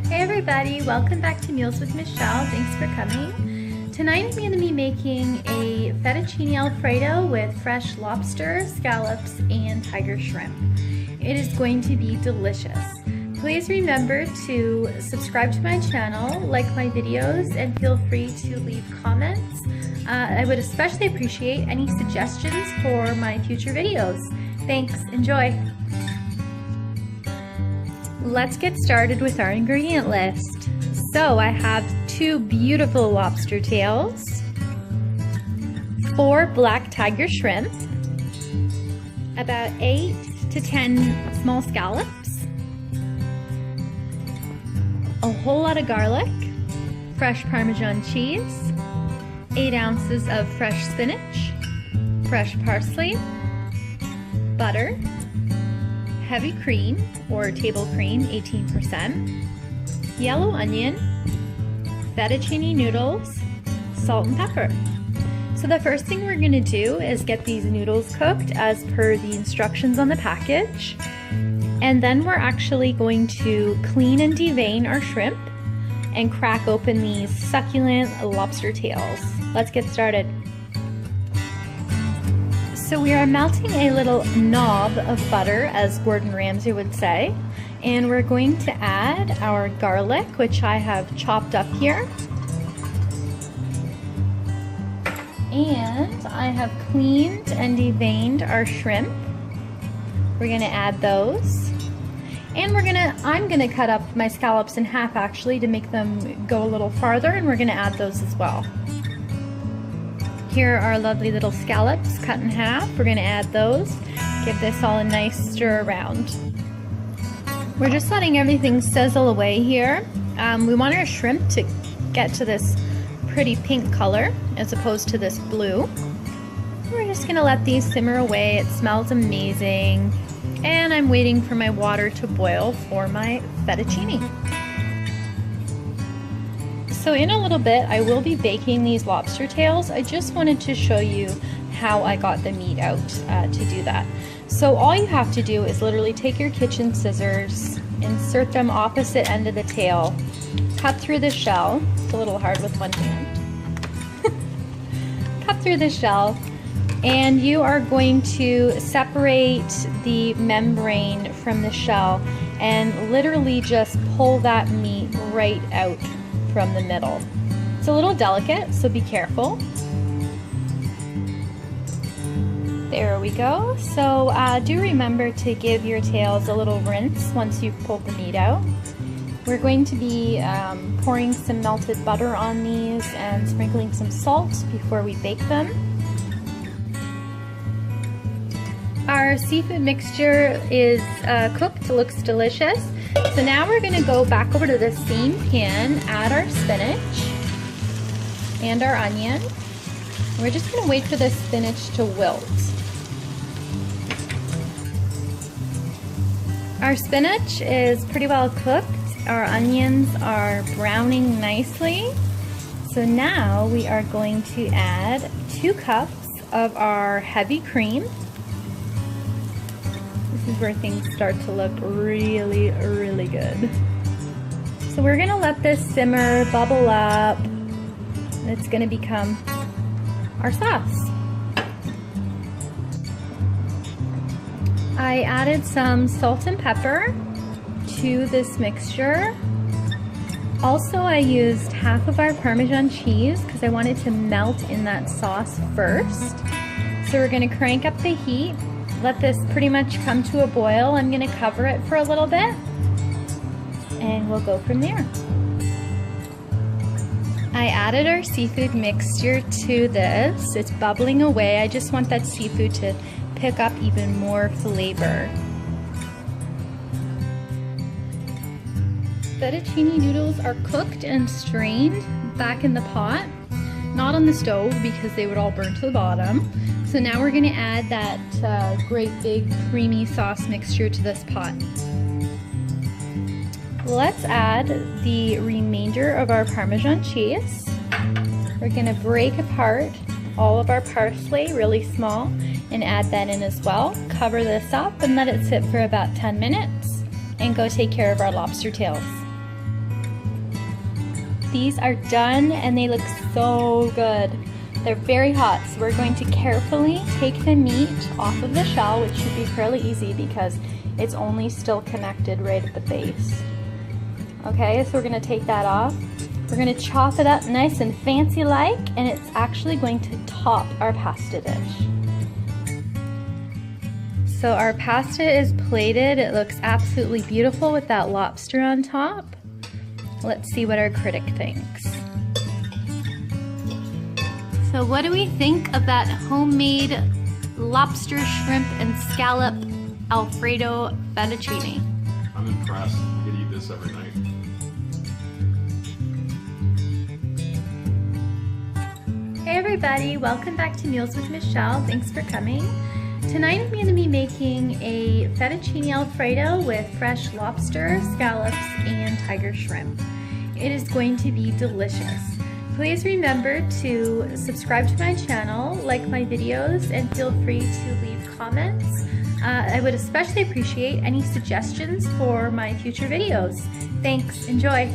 Hey everybody, welcome back to Meals with Michelle. Thanks for coming. Tonight I'm going to be making a fettuccine alfredo with fresh lobster, scallops, and tiger shrimp. It is going to be delicious. Please remember to subscribe to my channel, like my videos, and feel free to leave comments. I would especially appreciate any suggestions for my future videos. Thanks, enjoy! Let's get started with our ingredient list. So I have 2 beautiful lobster tails, 4 black tiger shrimp, about 8 to 10 small scallops, a whole lot of garlic, fresh Parmesan cheese, 8 ounces of fresh spinach, fresh parsley, butter, heavy cream or table cream 18%, yellow onion, fettuccine noodles, salt and pepper. So the first thing we're going to do is get these noodles cooked as per the instructions on the package, and then we're actually going to clean and devein our shrimp and crack open these succulent lobster tails. Let's get started. So we are melting a little knob of butter, as Gordon Ramsay would say, and we're going to add our garlic, which I have chopped up here, and I have cleaned and deveined our shrimp. We're going to add those, and I'm gonna cut up my scallops in half actually to make them go a little farther, and we're going to add those as well. Here are our lovely little scallops cut in half. We're going to add those. Give this all a nice stir around. We're just letting everything sizzle away here. We want our shrimp to get to this pretty pink color as opposed to this blue. We're just going to let these simmer away. It smells amazing. And I'm waiting for my water to boil for my fettuccine. So in a little bit, I will be baking these lobster tails. I just wanted to show you how I got the meat out to do that. So all you have to do is literally take your kitchen scissors, insert them opposite end of the tail, cut through the shell. It's a little hard with one hand. Cut through the shell, and you are going to separate the membrane from the shell and literally just pull that meat right out from the middle. It's a little delicate, so be careful. There we go. So do remember to give your tails a little rinse once you've pulled the meat out. We're going to be pouring some melted butter on these and sprinkling some salt before we bake them. Our seafood mixture is cooked, looks delicious. So now we're going to go back over to the same pan, add our spinach and our onion. We're just going to wait for the spinach to wilt. Our spinach is pretty well cooked. Our onions are browning nicely. So now we are going to add 2 cups of our heavy cream. This is where things start to look really, really good. So we're gonna let this simmer, bubble up, and it's gonna become our sauce. I added some salt and pepper to this mixture. Also, I used half of our Parmesan cheese because I wanted to melt in that sauce first. So we're gonna crank up the heat. Let this pretty much come to a boil. I'm going to cover it for a little bit and we'll go from there. I added our seafood mixture to this. It's bubbling away. I just want that seafood to pick up even more flavor. Fettuccine noodles are cooked and strained back in the pot, not on the stove because they would all burn to the bottom. So now we're going to add that great big creamy sauce mixture to this pot. Let's add the remainder of our Parmesan cheese. We're going to break apart all of our parsley really small and add that in as well. Cover this up and let it sit for about 10 minutes and go take care of our lobster tails. These are done and they look so good. They're very hot, so we're going to carefully take the meat off of the shell, which should be fairly easy because it's only still connected right at the base. Okay, so we're going to take that off. We're going to chop it up nice and fancy like, and it's actually going to top our pasta dish. So our pasta is plated. It looks absolutely beautiful with that lobster on top. Let's see what our critic thinks. So what do we think of that homemade lobster, shrimp, and scallop Alfredo fettuccine? I'm impressed. I could eat this every night. Hey everybody, welcome back to Meals with Michelle. Thanks for coming. Tonight I'm going to be making a fettuccine Alfredo with fresh lobster, scallops, and tiger shrimp. It is going to be delicious. Please remember to subscribe to my channel, like my videos, and feel free to leave comments. I would especially appreciate any suggestions for my future videos. Thanks, enjoy!